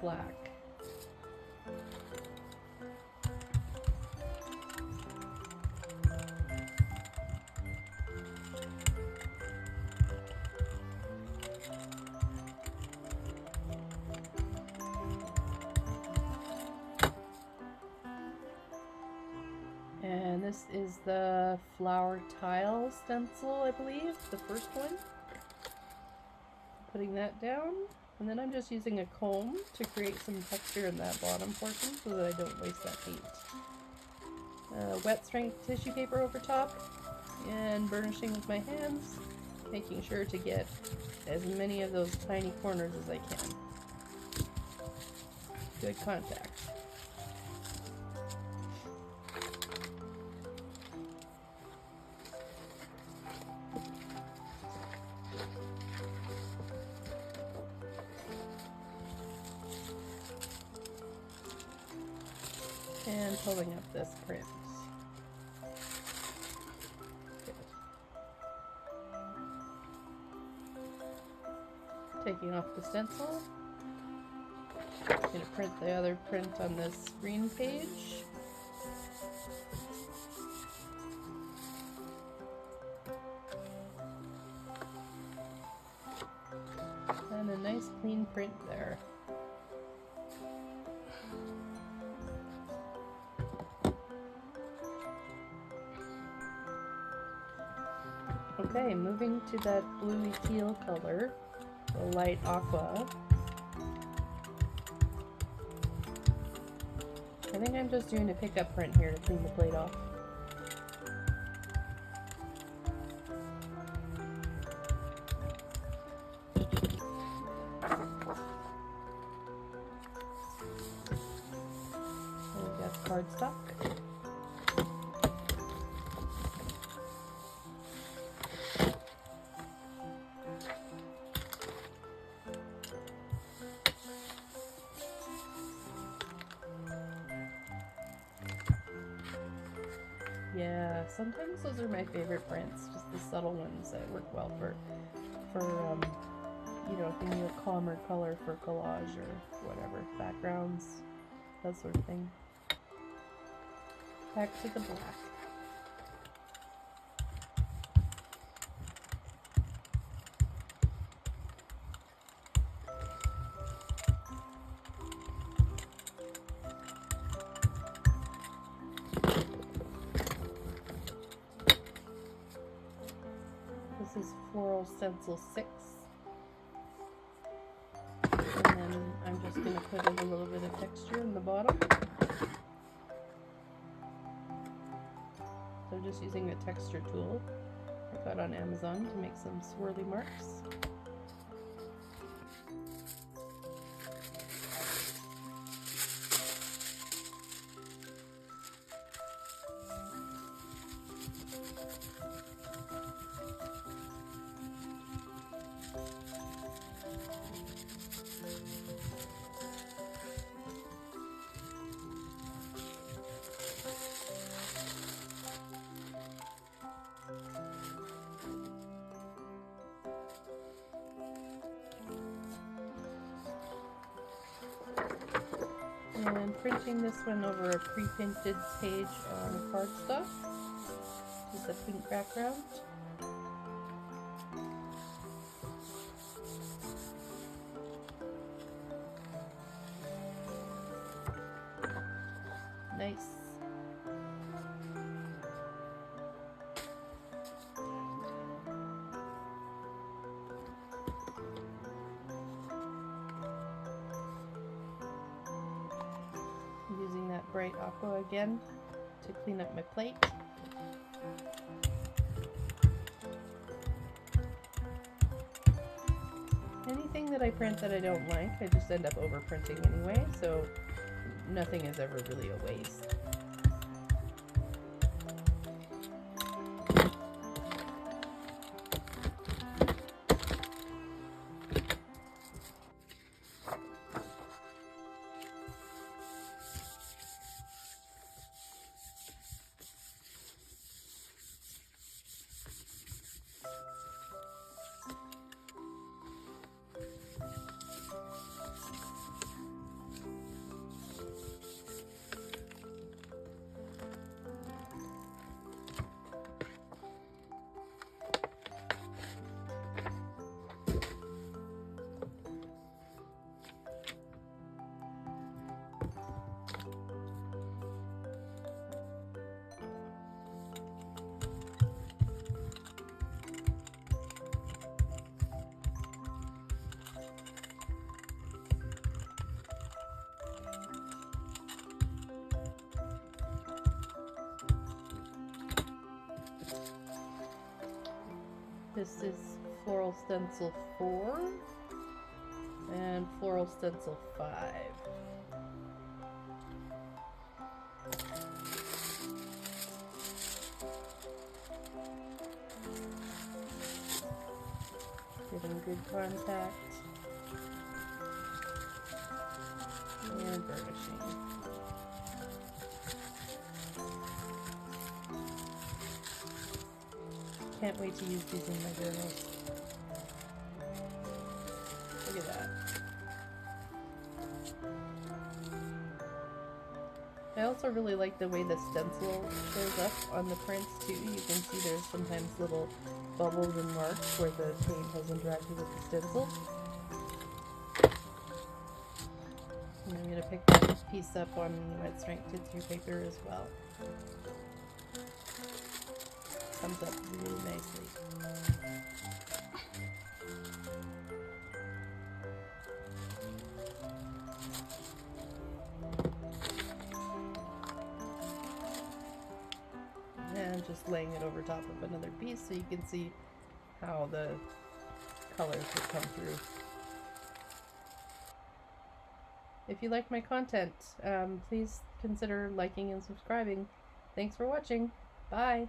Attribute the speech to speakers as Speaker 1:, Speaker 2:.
Speaker 1: black. And this is the flower tile stencil, I believe, the first one. Putting that down, and then I'm just using a comb to create some texture in that bottom portion so that I don't waste that paint. Wet strength tissue paper over top, and burnishing with my hands, making sure to get as many of those tiny corners as I can. Good contact. And pulling up this print. Good. Taking off the stencil. I'm going to print the other print on this green page. And a nice clean print there. Okay, moving to that bluey teal color, the light aqua. I think I'm just doing a pickup print here to clean the plate off. And we've got cardstock. Yeah, sometimes those are my favorite prints, just the subtle ones that work well for you know, if you need a calmer color for collage or whatever, backgrounds, that sort of thing. Back to the black. This is Floral Stencil 6. And then I'm just going to put in a little bit of texture in the bottom. So I'm just using a texture tool I got on Amazon to make some swirly marks. And printing this one over a pre-printed page on cardstock, just a pink background. Nice. Using that bright aqua again to clean up my plate. Anything that I print that I don't like, I just end up over printing anyway, so nothing is ever really a waste. This is Floral Stencil 4 and Floral Stencil 5. Getting good contact and burnishing. Can't wait to use these in my journals. Look at that. I also really like the way the stencil shows up on the prints too. You can see there's sometimes little bubbles and marks where the paint has interacted with the stencil. And I'm going to pick that piece up on wet strength tissue paper as well. Comes up really nicely. And just laying it over top of another piece so you can see how the colors would come through. If you like my content, please consider liking and subscribing. Thanks for watching. Bye!